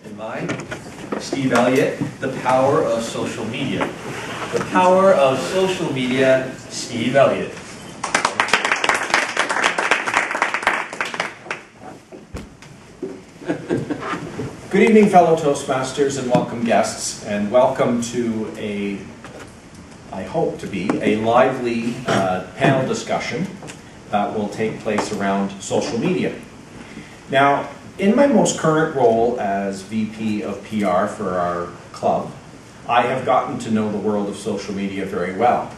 And mine, Steve Elliot, The Power of Social Media. The Power of Social Media, Steve Elliot. Good evening, fellow Toastmasters, and welcome guests, and welcome to I hope to be, a lively panel discussion that will take place around social media. Now, in my most current role as VP of PR for our club, I have gotten to know the world of social media very well.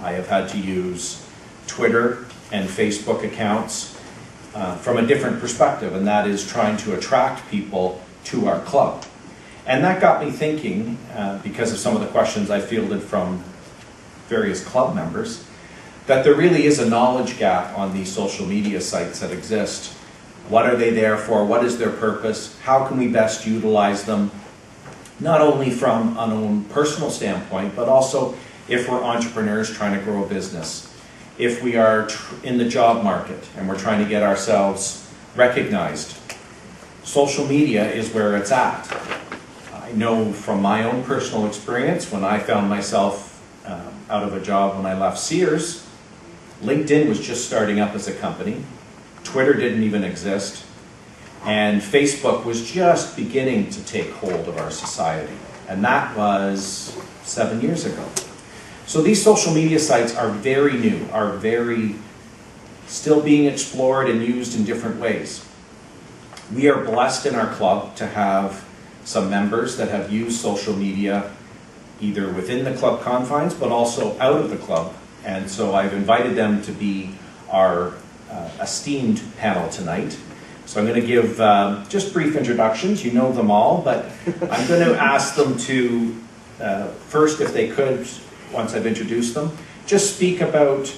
I have had to use Twitter and Facebook accounts from a different perspective, and that is trying to attract people to our club. And that got me thinking, because of some of the questions I fielded from various club members, that there really is a knowledge gap on these social media sites that exist. What are they there for? What is their purpose? How can we best utilize them? Not only from an own personal standpoint, but also if we're entrepreneurs trying to grow a business. If we are in the job market and we're trying to get ourselves recognized, social media is where it's at. I know from my own personal experience, when I found myself out of a job when I left Sears, LinkedIn was just starting up as a company. Twitter didn't even exist. And Facebook was just beginning to take hold of our society. And that was 7 years ago. So these social media sites are very new, are very still being explored and used in different ways. We are blessed in our club to have some members that have used social media either within the club confines but also out of the club. And so I've invited them to be our esteemed panel tonight. So I'm going to give just brief introductions. You know them all, but I'm going to ask them to, first, if they could, once I've introduced them, just speak about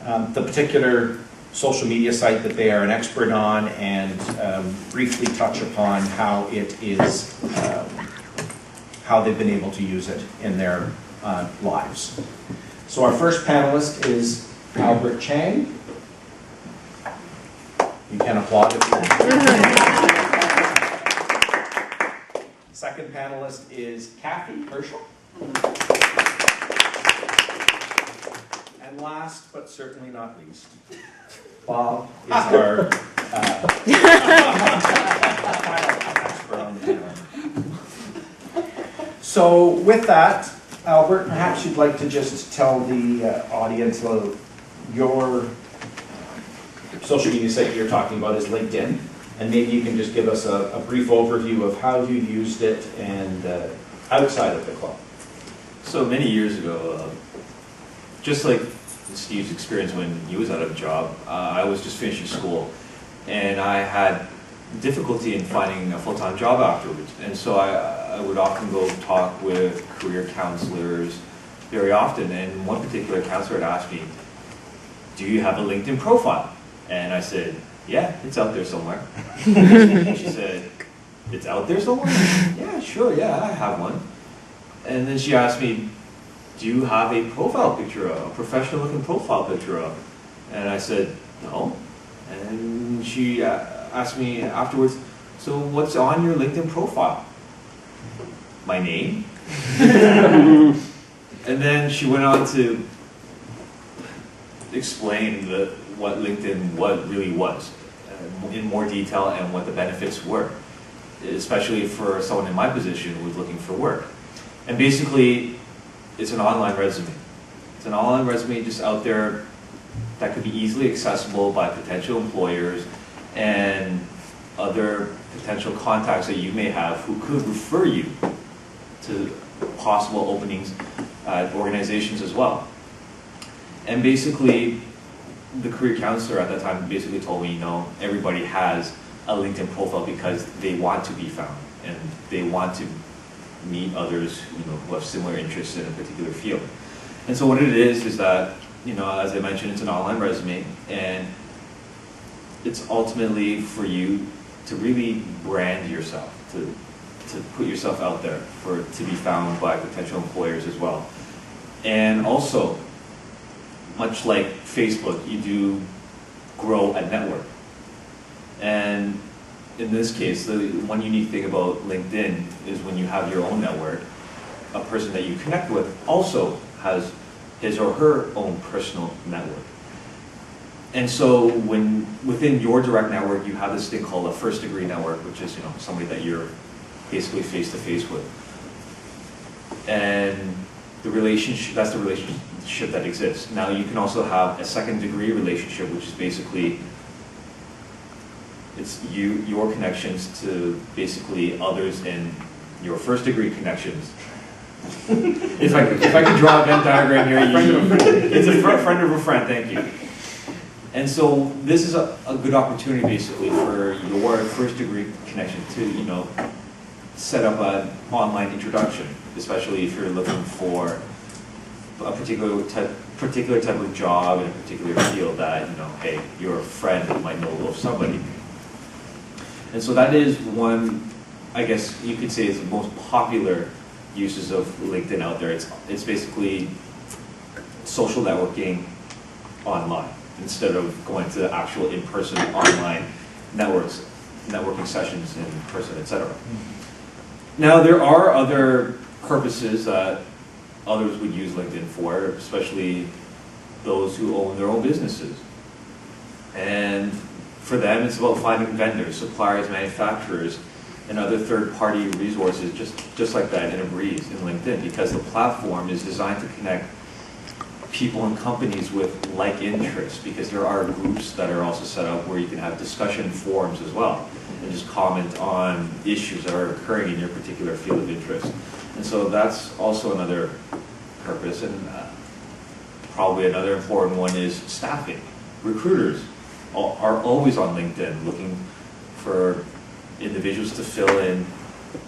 the particular social media site that they are an expert on and briefly touch upon how it is, how they've been able to use it in their lives. So our first panelist is Albert Chang. You can applaud if you want. Second panelist is Kathy Herschel. And last, but certainly not least, Bob is our expert on the panel. So with that, Albert, perhaps you'd like to just tell the audience your social media site you're talking about is LinkedIn, and maybe you can just give us a brief overview of how you used it and outside of the club. So many years ago, just like Steve's experience when he was out of a job, I was just finishing school, and I had difficulty in finding a full-time job afterwards. And so I would often go talk with career counselors very often, and one particular counselor had asked me, "Do you have a LinkedIn profile?" And I said, "Yeah, it's out there somewhere." She said, "It's out there somewhere?" "Yeah, sure, yeah, I have one." And then she asked me, "Do you have a profile picture of, a professional looking profile picture of?" And I said, "No." And she asked me afterwards, "So what's on your LinkedIn profile?" "My name." And then she went on to explain what LinkedIn really was in more detail and what the benefits were, especially for someone in my position who was looking for work. And basically, it's an online resume. It's an online resume just out there that could be easily accessible by potential employers and other potential contacts that you may have who could refer you to possible openings at organizations as well. And basically, the career counselor at that time basically told me, everybody has a LinkedIn profile because they want to be found and they want to meet others who have similar interests in a particular field. And so what it is that, as I mentioned, it's an online resume, and it's ultimately for you to really brand yourself, to put yourself out there to be found by potential employers as well. And also, much like Facebook, you do grow a network. And in this case, the one unique thing about LinkedIn is when you have your own network, a person that you connect with also has his or her own personal network. And so when within your direct network, you have this thing called a first degree network, which is, somebody that you're basically face to face with. And the relationship, that's the relationship that exists. Now you can also have a second degree relationship, which is basically it's your connections to basically others in your first degree connections. If I could draw a Venn diagram here, it's a friend of a friend, thank you. And so this is a good opportunity basically for your first degree connection to, set up an online introduction, especially if you're looking for a particular type of job in a particular field that, hey, your friend might know of somebody. And so that is one, I guess you could say, is the most popular uses of LinkedIn out there. It's basically social networking online instead of going to actual in-person online networking sessions in person, etc. Now there are other purposes that others would use LinkedIn for, especially those who own their own businesses. And for them, it's about finding vendors, suppliers, manufacturers, and other third-party resources just like that in a breeze in LinkedIn, because the platform is designed to connect people and companies with like interests, because there are groups that are also set up where you can have discussion forums as well and just comment on issues that are occurring in your particular field of interest. And so that's also another purpose. And probably another important one is staffing. Recruiters are always on LinkedIn looking for individuals to fill in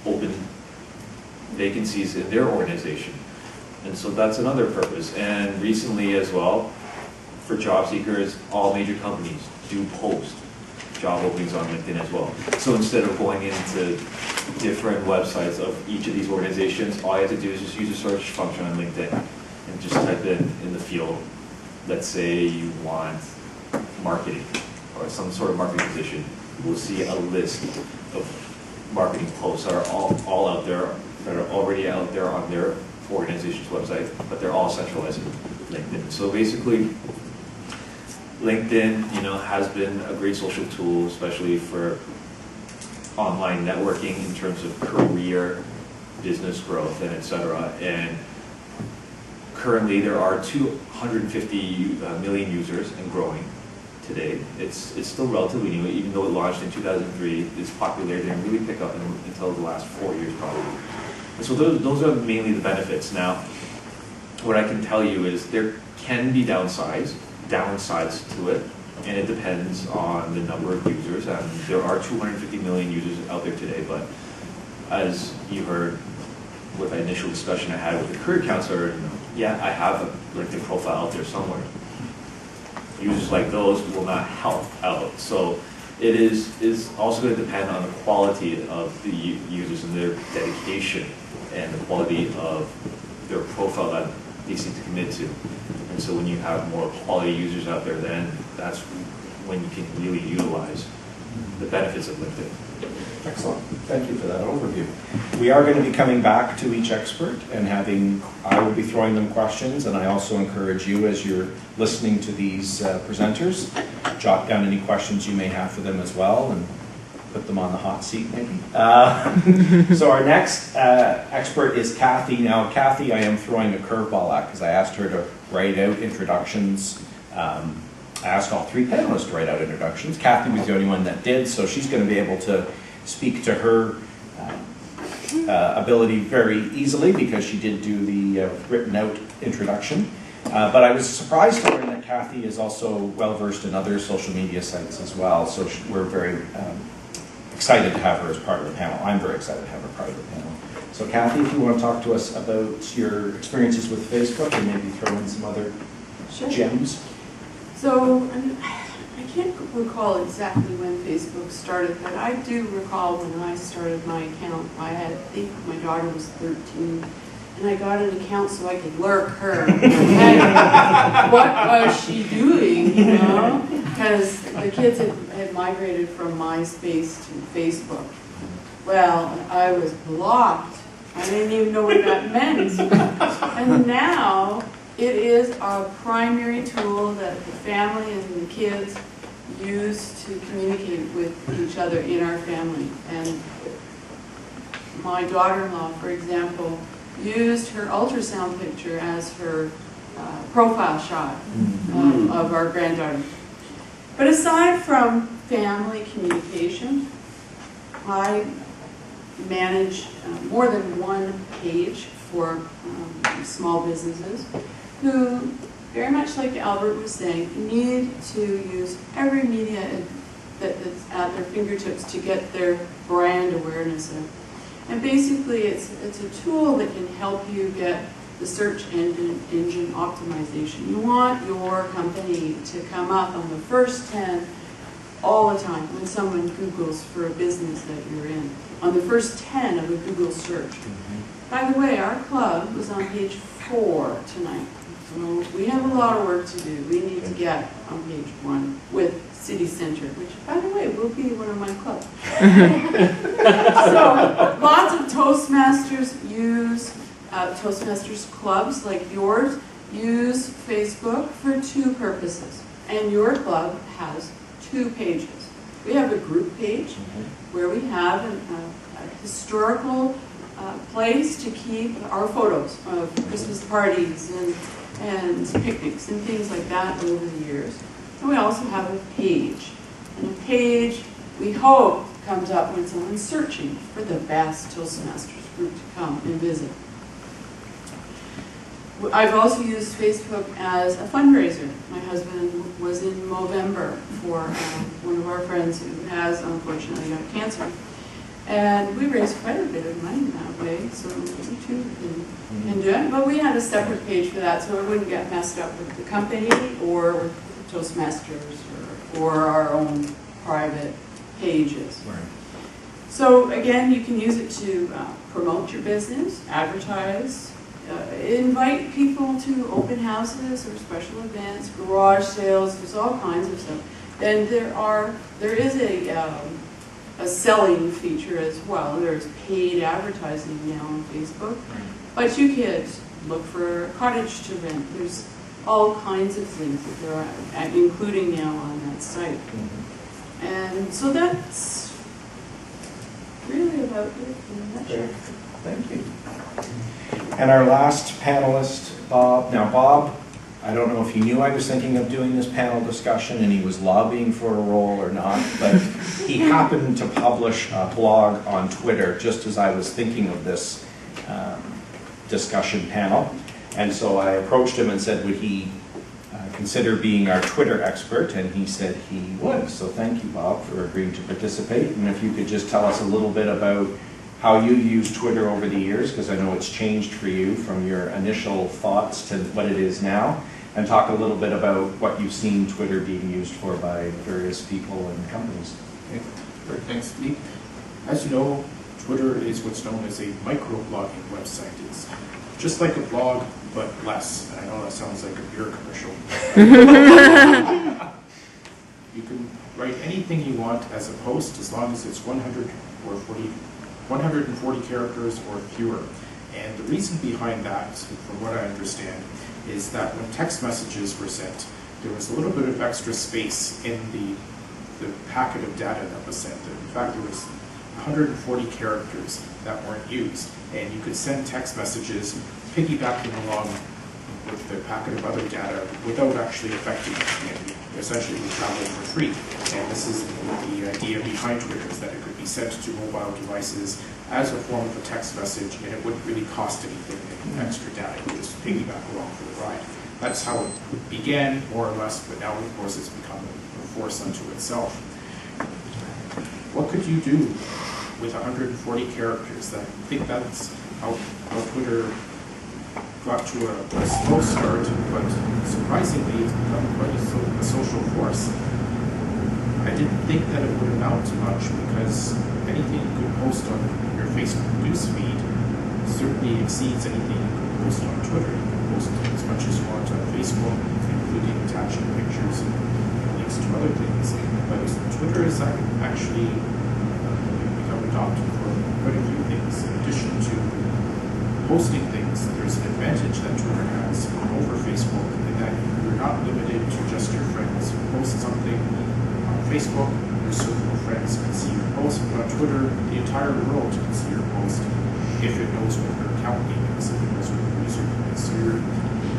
open vacancies in their organization. And so that's another purpose. And recently as well, for job seekers, all major companies do post job openings on LinkedIn as well. So instead of going into different websites of each of these organizations, all you have to do is just use a search function on LinkedIn and just type in the field. Let's say you want marketing or some sort of marketing position. We'll see a list of marketing posts that are all out there, that are already out there on their organization's website, but they're all centralized in LinkedIn. So basically, LinkedIn, has been a great social tool, especially for online networking in terms of career, business growth, and etc. And currently, there are 250 million users and growing today. It's still relatively new, even though it launched in 2003. Its popularity didn't really pick up until the last 4 years, probably. And so those are mainly the benefits. Now, what I can tell you is there can be downsides to it, and it depends on the number of users. And there are 250 million users out there today, but as you heard with the initial discussion I had with the career counselor, yeah, I have a LinkedIn profile out there somewhere. Users like those will not help out. So it is also going to depend on the quality of the users and their dedication and the quality of their profile that they seem to commit to. And so when you have more quality users out there, then that's when you can really utilize the benefits of LinkedIn. Excellent. Thank you for that overview. We are going to be coming back to each expert and I will be throwing them questions, and I also encourage you, as you're listening to these presenters, jot down any questions you may have for them as well and put them on the hot seat maybe. So our next expert is Kathy. Now Kathy, I am throwing a curveball at because I asked her to write out introductions. I asked all three panelists to write out introductions. Kathy was the only one that did, so she's going to be able to speak to her ability very easily because she did do the written out introduction. But I was surprised to learn that Kathy is also well versed in other social media sites as well, so we're very excited to have her as part of the panel. I'm very excited to have her part of the panel. So Kathy, if you want to talk to us about your experiences with Facebook and maybe throw in some other gems. So I can't recall exactly when Facebook started, but I do recall when I started my account, I think my daughter was 13, and I got an account so I could lurk her. What was she doing, Because the kids had migrated from MySpace to Facebook. Well, I was blocked. I didn't even know what that meant. And now it is our primary tool that the family and the kids use to communicate with each other in our family. And my daughter-in-law, for example, used her ultrasound picture as her profile shot of our granddaughter. But aside from family communication, I manage more than one page for small businesses who, very much like Albert was saying, need to use every media that's at their fingertips to get their brand awareness in. And basically it's a tool that can help you get the search engine optimization. You want your company to come up on the first 10 all the time when someone Googles for a business that you're in, on the first 10 of a Google search. By the way, our club was on page 4 tonight. So we have a lot of work to do. We need to get on page 1 with City Center, which, by the way, will be one of my clubs. So lots of Toastmasters use, Toastmasters clubs like yours use Facebook for 2 purposes. And your club has 2 pages. We have a group page where we have a historical place to keep our photos of Christmas parties and picnics and things like that over the years. And we also have a page. And a page, we hope, comes up when someone's searching for the best Toastmasters group to come and visit. I've also used Facebook as a fundraiser. My husband was in Movember for one of our friends who has, unfortunately, got cancer. And we raised quite a bit of money that way, so we too can do it. But we had a separate page for that, so it wouldn't get messed up with the company or with Toastmasters or our own private pages. Right. So again, you can use it to promote your business, advertise, invite people to open houses or special events, garage sales. There's all kinds of stuff. And there is a selling feature as well. There's paid advertising now on Facebook. But you could look for a cottage to rent. There's all kinds of things that there are, including now on that site. And so that's really about it in a nutshell. Thank you. And our last panelist, Bob. Now, Bob, I don't know if he knew I was thinking of doing this panel discussion and he was lobbying for a role or not, but he happened to publish a blog on Twitter just as I was thinking of this discussion panel. And so I approached him and said, would he consider being our Twitter expert? And he said he would. So thank you, Bob, for agreeing to participate. And if you could just tell us a little bit about how you use Twitter over the years, because I know it's changed for you from your initial thoughts to what it is now, and talk a little bit about what you've seen Twitter being used for by various people and companies. Okay. Great. Thanks, Steve. As you know, Twitter is what's known as a microblogging website. It's just like a blog, but less. And I know that sounds like a beer commercial. You can write anything you want as a post as long as it's 140 characters or fewer. And the reason behind that, from what I understand, is that when text messages were sent, there was a little bit of extra space in the packet of data that was sent. In fact, there was 140 characters that weren't used. And you could send text messages piggybacking along with the packet of other data without actually affecting it. And essentially, we travel for free. And this is the idea behind Twitter, is that it could be sent to mobile devices as a form of a text message, and it wouldn't really cost anything in extra data. You would just piggyback along for the ride. That's how it began, more or less, but now, of course, it's become a force unto itself. What could you do with 140 characters? I think that's how Twitter got to a slow start, but surprisingly, it's become quite a social force. I didn't think that it would amount to much, because anything you could post on your Facebook newsfeed certainly exceeds anything you could post on Twitter. You can post as much as you want on Facebook, including attaching pictures and links to other things. But Twitter is actually become adopted for quite a few things. In addition to posting things, there's an advantage that Twitter has over Facebook in that you're not limited to just your friends. You post something on Facebook, your circle of friends can see your post, but on Twitter, the entire world can see your post if it knows what your account name is, if it knows what your username is. So your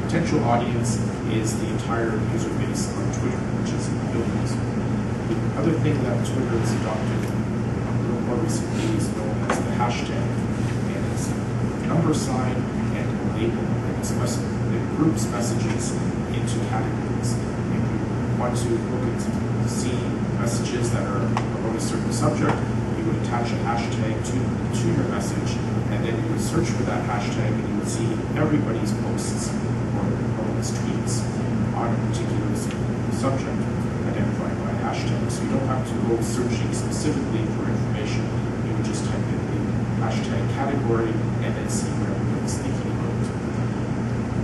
potential audience is the entire user base on Twitter, which is billions. The other thing that Twitter has adopted a little more recently is known as the hashtag. And it's a number sign and a label that groups messages into categories. If you want to look at see messages that are about a certain subject, you would attach a hashtag to your message, and then you would search for that hashtag and you would see everybody's posts or everyone's tweets on a particular subject identified by a hashtag. So you don't have to go searching specifically for information. You would just type in the hashtag category and then see what everybody's thinking about.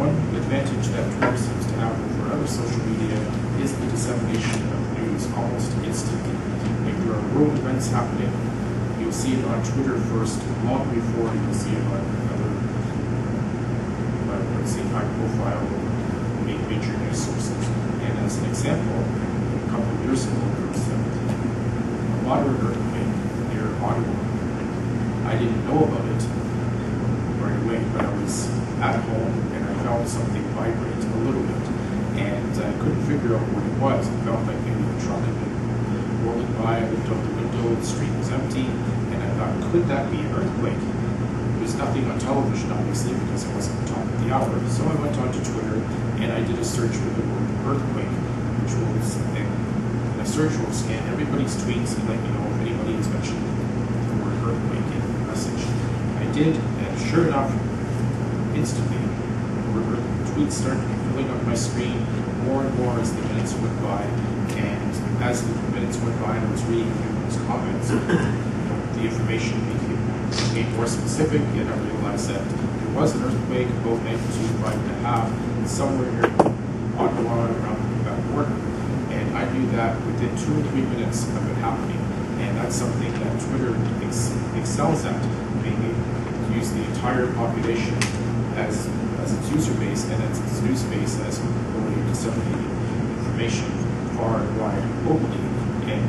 One advantage that Twitter seems to have over other social media is the dissemination of news almost instantly. If there are world events happening, you'll see it on Twitter first, long before you'll see it on other, let's say, high-profile major news sources. And as an example, a couple of years ago, there was a moderate earthquake near Ottawa. I didn't know about it right away, but I was at home and I felt something vibrate a little bit, and I couldn't figure out what it was. It felt like maybe a truck had been rolling by. I looked out the window, the street was empty, and I thought, could that be an earthquake? There's nothing on television, obviously, because it wasn't the top of the hour. So I went onto Twitter and I did a search for the word earthquake, which will, and a search will scan everybody's tweets and let you know if anybody has mentioned the word earthquake in the message. I did, and sure enough, instantly, tweets started filling up my screen more and more as the minutes went by. And as the minutes went by and I was reading everyone's comments, the information became more specific, and I realized that there was an earthquake, both magnitude 5.5, somewhere near Ottawa around that border. And I knew that within 2 or 3 minutes of it happening. And that's something that Twitter excels at, being able to use the entire population as its user base and as its news base as a way of disseminating information far and wide globally, and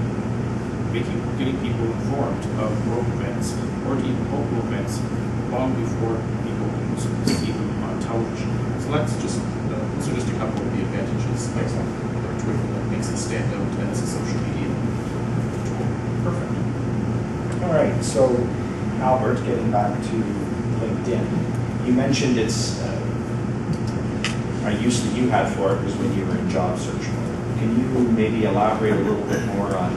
getting people informed of world events or even local events long before people see them on television. So that's just those are just a couple of the advantages of Twitter that makes it stand out as a social media tool. Perfect. All right, so Albert, getting back to LinkedIn, you mentioned it's a use that you had for it was when you were in job search mode. Can you maybe elaborate a little bit more on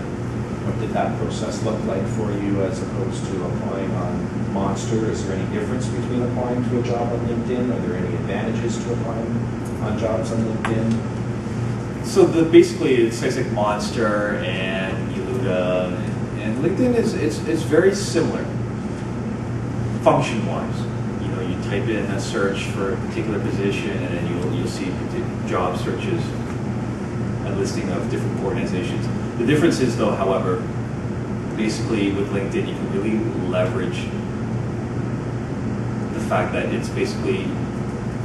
what did that process look like for you as opposed to applying on Monster? Is there any difference between applying to a job on LinkedIn? Are there any advantages to applying on jobs on LinkedIn? So basically, sites like Monster and Eluda and LinkedIn it's very similar, function-wise. You know, you type in a search for a particular position, and then you'll see job searches, a listing of different organizations. The difference is, though, however, basically with LinkedIn, you can really leverage the fact that it's basically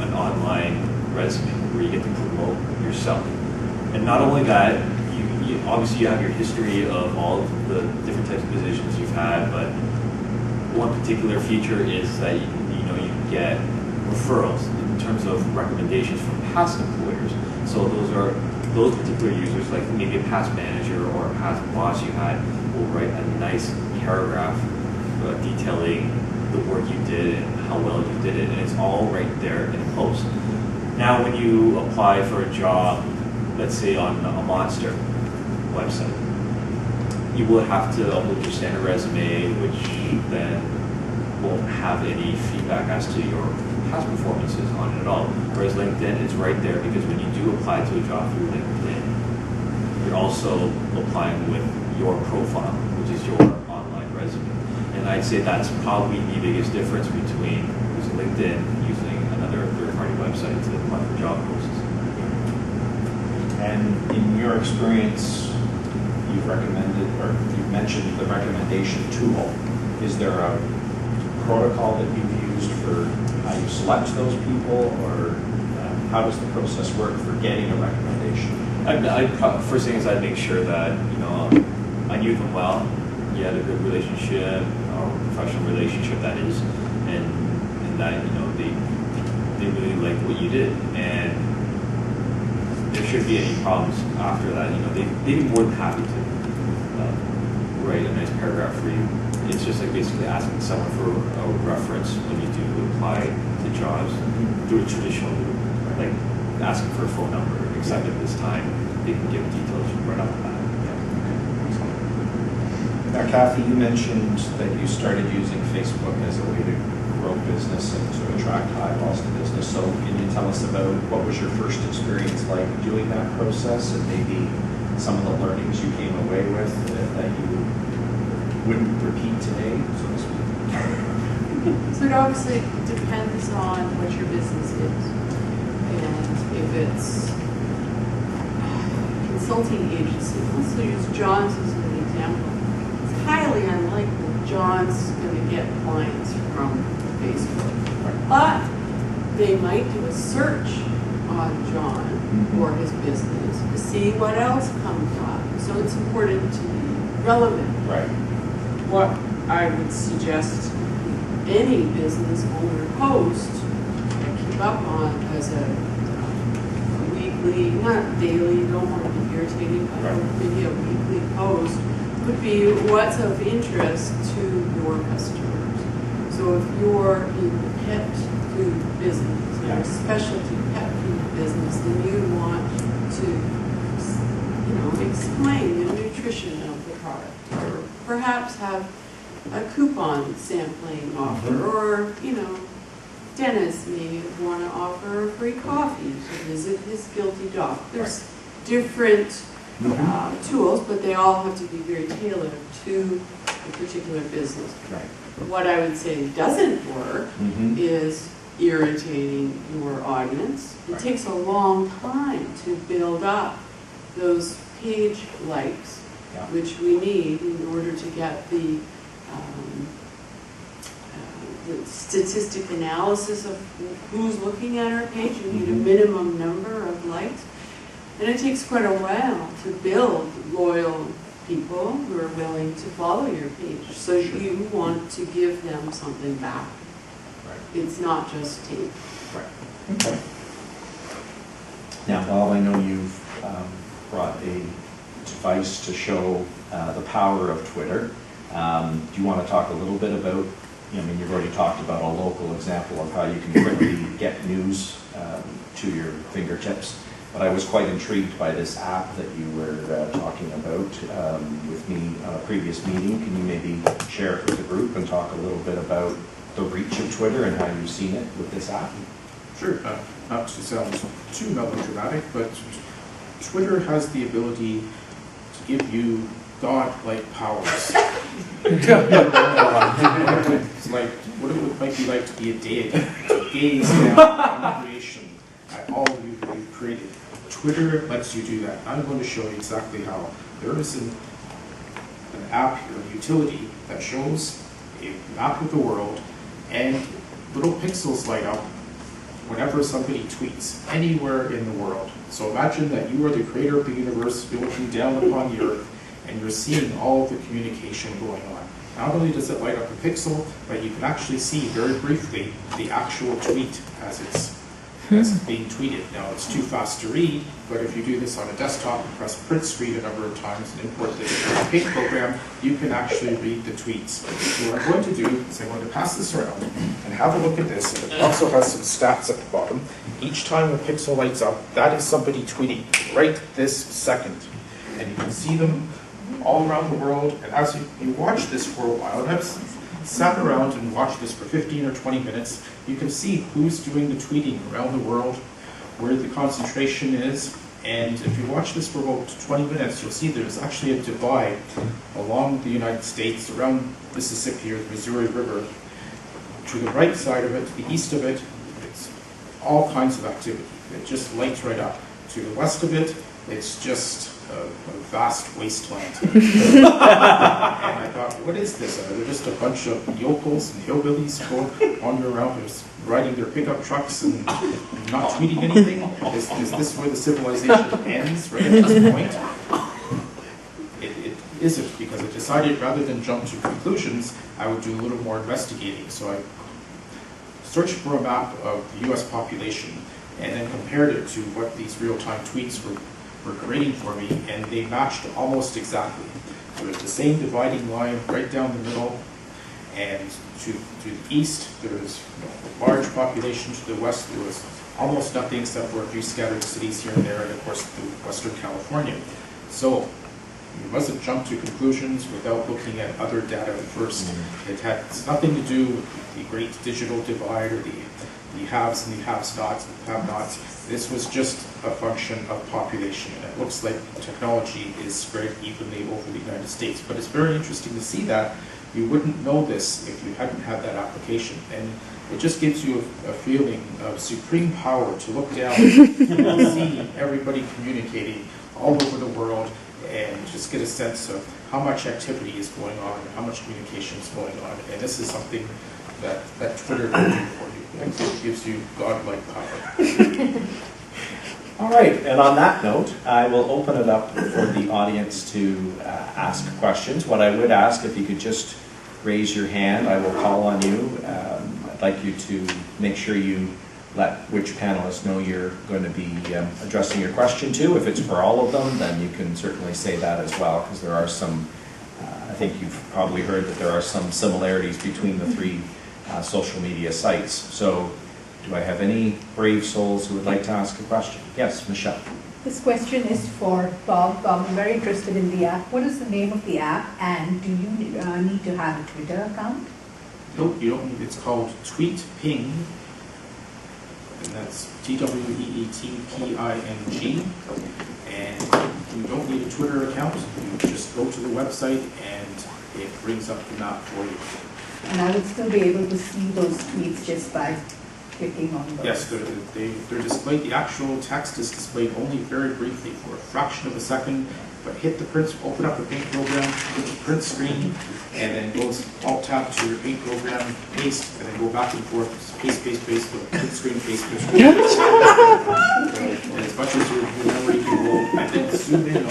an online resume where you get to promote yourself. And not only that, you obviously you have your history of all of the different types of positions you've had, but one particular feature is that you get referrals in terms of recommendations from past employers. So those particular users, like maybe a past manager or a past boss you had, will write a nice paragraph detailing the work you did and how well you did it, and it's all right there in a post. Now when you apply for a job, let's say on a Monster website, you will have to upload your standard resume, which then won't have any feedback as to your past performances on it at all. Whereas LinkedIn, it's right there, because when you do apply to a job through LinkedIn, you're also applying with your profile, which is your online resume. And I'd say that's probably the biggest difference between using LinkedIn and using another third-party website to apply for job posts. And in your experience, you've recommended, or you've mentioned the recommendation tool. Is there a protocol that you've used for how you select those people, or how does the process work for getting a recommendation? First thing is I'd make sure that, I knew them well. You had a good relationship, or professional relationship that is, and that, they really liked what you did. And there shouldn't be any problems after that. They'd be more than happy to write a nice paragraph for you. It's just like basically asking someone for a reference when you do apply to jobs through a traditional route, like asking for a phone number, except at this time they can give details right off the bat. Now, Kathy, you mentioned that you started using Facebook as a way to grow business and to attract eyeballs to business. So can you tell us about what was your first experience like doing that process, and maybe some of the learnings you came away with that you wouldn't repeat today, so to speak? So it obviously depends on what your business is. And if it's a consulting agency, let's use John's as an example. It's highly unlikely John's going to get clients from Facebook. But they might do a search on John or his business to see what else comes up. So it's important to be relevant. Right. What I would suggest any business owner post and keep up on as a weekly, not daily, don't want to be irritating, but maybe a weekly post would be what's of interest to your customers. So if you're in the pet food business or a specialty pet food business, then you want to explain the nutrition of the product, or perhaps have a coupon sampling offer, or Dennis may want to offer a free coffee to visit his guilty dog. There's different tools, but they all have to be very tailored to a particular business. Right. What I would say doesn't work is irritating your audience. It takes a long time to build up those page likes, which we need in order to get the statistic analysis of who's looking at our page. You need a minimum number of likes. And it takes quite a while to build loyal people who are willing to follow your page. So you want to give them something back. Right. It's not just take. Right. Okay. Now, Bob, I know you've brought a device to show the power of Twitter. Do you want to talk a little bit about, you've already talked about a local example of how you can quickly get news to your fingertips, but I was quite intrigued by this app that you were talking about with me on a previous meeting. Can you maybe share it with the group and talk a little bit about the reach of Twitter and how you've seen it with this app? Sure. Not to sound too melodramatic, but Twitter has the ability to give you God-like powers. It's like what it might be like to be a deity, to gaze down on creation at all you've created. Twitter lets you do that. I'm going to show you exactly how. There is an app here, a utility, that shows a map of the world, and little pixels light up whenever somebody tweets anywhere in the world. So imagine that you are the creator of the universe, you're looking down upon the earth, and you're seeing all of the communication going on. Not only does it light up a pixel, but you can actually see very briefly the actual tweet as it's being tweeted. Now, it's too fast to read, but if you do this on a desktop and press print screen a number of times and import the paint program, you can actually read the tweets. So what I'm going to do is I'm going to pass this around and have a look at this. It also has some stats at the bottom. Each time a pixel lights up, that is somebody tweeting right this second. And you can see them all around the world. And as you watch this for a while, and I've sat around and watched this for 15 or 20 minutes, you can see who's doing the tweeting around the world, where the concentration is. And if you watch this for about 20 minutes, you'll see there's actually a divide along the United States, around Mississippi or the Missouri River. To the right side of it, to the east of it, it's all kinds of activity. It just lights right up. To the west of it, It's just a vast wasteland. And I thought, what is this? Are there just a bunch of yokels and hillbillies wandering around just riding their pickup trucks and not tweeting anything? Is this where the civilization ends right at this point? It isn't, because I decided rather than jump to conclusions, I would do a little more investigating. So I searched for a map of the US population and then compared it to what these real-time tweets were creating for me, and they matched almost exactly. There was the same dividing line right down the middle, and to the east there was a large population, to the west there was almost nothing except for a few scattered cities here and there, and of course the Western California. So you mustn't jump to conclusions without looking at other data first. It had nothing to do with the great digital divide or the haves and the have-nots and have-nots. This was just a function of population, and it looks like technology is spread evenly over the United States. But it's very interesting to see that. You wouldn't know this if you hadn't had that application, and it just gives you a feeling of supreme power to look down and see everybody communicating all over the world, and just get a sense of how much activity is going on, and how much communication is going on. And this is something that Twitter can do for you. It gives you godlike power. All right, and on that note, I will open it up for the audience to ask questions. What I would ask, if you could just raise your hand, I will call on you. I'd like you to make sure you let which panelists know you're going to be addressing your question to. If it's for all of them, then you can certainly say that as well, because there are some, I think you've probably heard that there are some similarities between the three social media sites. So do I have any brave souls who would like to ask a question? Yes, Michelle. This question is for Bob. Bob, I'm very interested in the app. What is the name of the app, and do you need to have a Twitter account? Nope, you don't need. It's called Tweet Ping, and that's TweetPing. And you don't need a Twitter account. You just go to the website and it brings up the map for you. And I would still be able to see those tweets just by clicking on those. Yes, they're displayed. The actual text is displayed only very briefly for a fraction of a second, but hit the print, open up the paint program, hit the print screen, and then goes alt-tab to your paint program, paste, and then go back and forth, paste, paste, paste, print screen, paste, print screen. And as much as your memory can go, and then zoom in on it,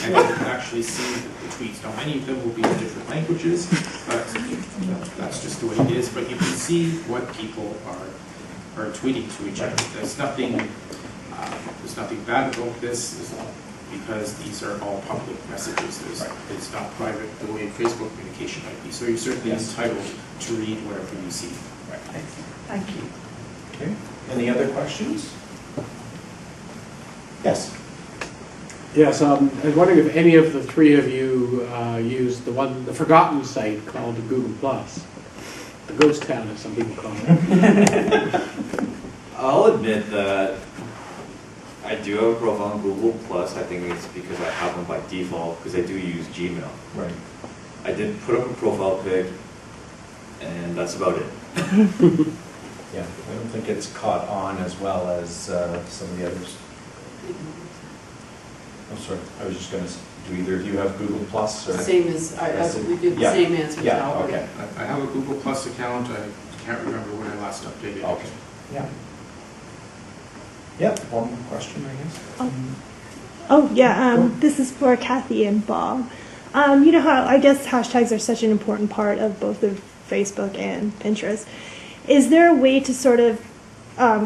and you can actually see the tweets. Now, many of them will be in different languages, but that's just the way it is. But you can see what people are tweeting to each other. There's nothing bad about this, because these are all public messages. It's not private the way Facebook communication might be. So you're certainly entitled to read whatever you see. Right. Thank you. Okay. Any other questions? Yes. Yes, I was wondering if any of the three of you use the forgotten site called Google Plus, the ghost town, as some people call it. I'll admit that I do have a profile on Google Plus. I think it's because I have one by default, because I do use Gmail. Right. I did put up a profile pic, and that's about it. Yeah, I don't think it's caught on as well as some of the others. Oh, sorry. I was just going to. Do either of you have Google Plus? Or Same as we did the same answer. to Yeah. Albert. Okay. I have a Google Plus account. I can't remember when I last updated it. Okay. Yeah. Yeah. One more question, I guess. Oh, yeah, this is for Kathy and Bob. You know how I guess hashtags are such an important part of both of Facebook and Pinterest. Is there a way to sort of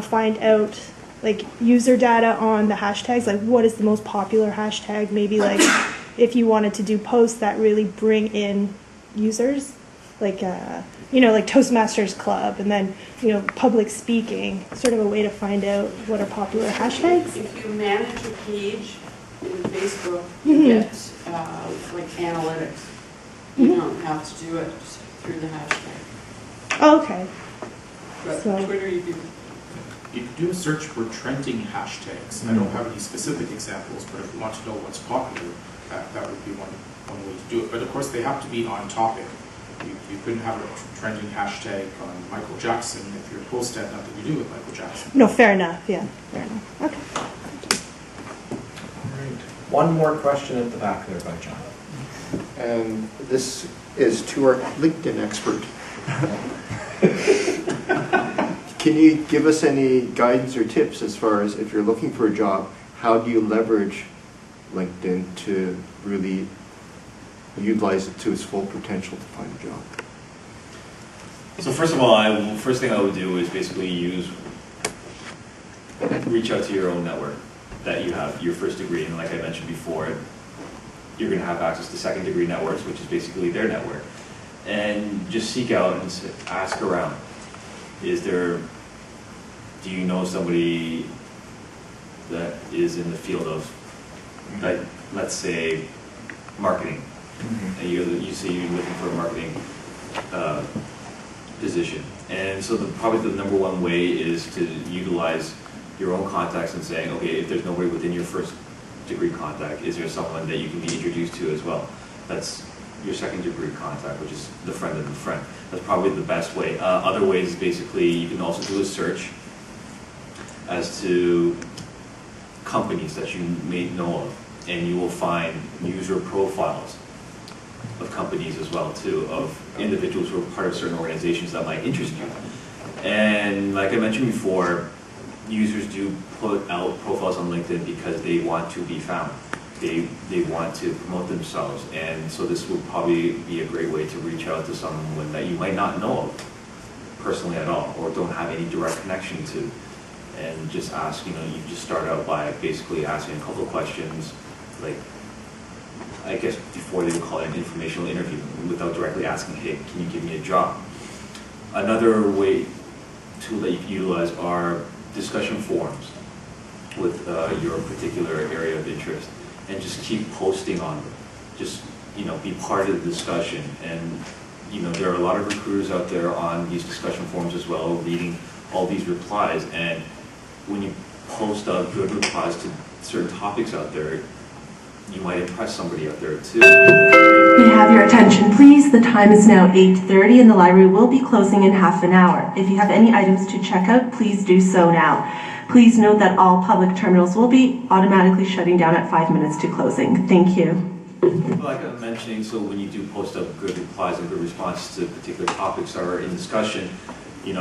find out like user data on the hashtags? Like what is the most popular hashtag? Maybe like if you wanted to do posts that really bring in users, like like Toastmasters Club, and then public speaking, sort of a way to find out what are popular hashtags. If you manage a page in Facebook, you get like analytics. You don't have to do it through the hashtag. Oh, okay. But So- Twitter, you do. You can do a search for trending hashtags. I don't have any specific examples, but if you want to know what's popular, that would be one way to do it. But of course, they have to be on topic. You couldn't have a trending hashtag on Michael Jackson if your post had nothing to do with Michael Jackson. No, fair enough. Yeah, fair enough. Okay. All One more question at the back there by John. And this is to our LinkedIn expert. Can you give us any guidance or tips as far as if you're looking for a job, how do you leverage LinkedIn to really utilize it to its full potential to find a job? So first of all, first thing I would do is basically reach out to your own network that you have, your first degree, and like I mentioned before, you're going to have access to second degree networks, which is basically their network, and just seek out and ask around. Do you know somebody that is in the field of, like, let's say, marketing? Mm-hmm. And you say you're looking for a marketing position. And so probably the number one way is to utilize your own contacts and saying, okay, if there's nobody within your first degree contact, is there someone that you can be introduced to as well? That's your second degree contact, which is the friend of the friend. That's probably the best way. Other ways, basically, you can also do a search as to companies that you may know of, and you will find user profiles of companies as well too, of individuals who are part of certain organizations that might interest you. And like I mentioned before, users do put out profiles on LinkedIn because they want to be found. They want to promote themselves, and so this would probably be a great way to reach out to someone that you might not know of personally at all, or don't have any direct connection to, and just ask, you just start out by basically asking a couple of questions, like, I guess before they would call it an informational interview, without directly asking, hey, can you give me a job? Another tool that you can utilize are discussion forums with your particular area of interest, and just keep posting on them. Just, be part of the discussion. And, there are a lot of recruiters out there on these discussion forums as well, reading all these replies. And when you post good replies to certain topics out there, you might impress somebody out there too. May I have your attention, please? The time is now 8:30 and the library will be closing in half an hour. If you have any items to check out, please do so now. Please note that all public terminals will be automatically shutting down at 5 minutes to closing. Thank you. Like I was mentioning, so when you do post up good replies and good responses to particular topics that are in discussion, you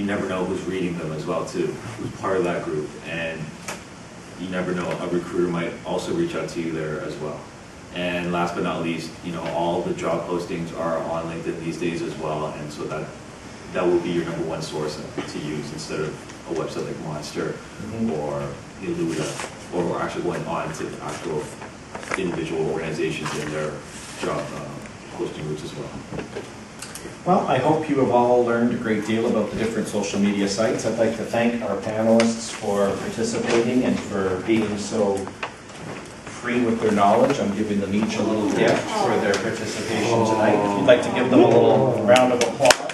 never know who's reading them as well too, who's part of that group. And you never know, a recruiter might also reach out to you there as well. And last but not least, all the job postings are on LinkedIn these days as well, and so that will be your number one source to use instead of a website like Monster or Eluda, or actually going on to actual individual organizations in their job posting routes as well. Well, I hope you have all learned a great deal about the different social media sites. I'd like to thank our panelists for participating and for being so free with their knowledge. I'm giving them each a little gift for their participation tonight. If you'd like to give them a little round of applause.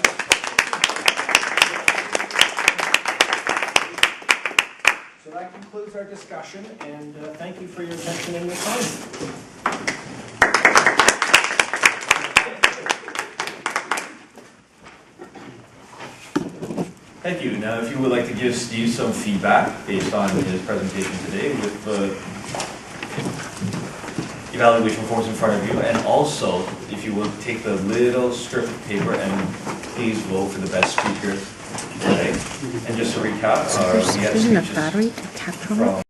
So that concludes our discussion, and thank you for your attention and your time. Thank you. Now, if you would like to give Steve some feedback based on his presentation today with the evaluation forms in front of you, and also, if you will, take the little strip of paper and please vote for the best speaker today. And just to recap, we had speeches from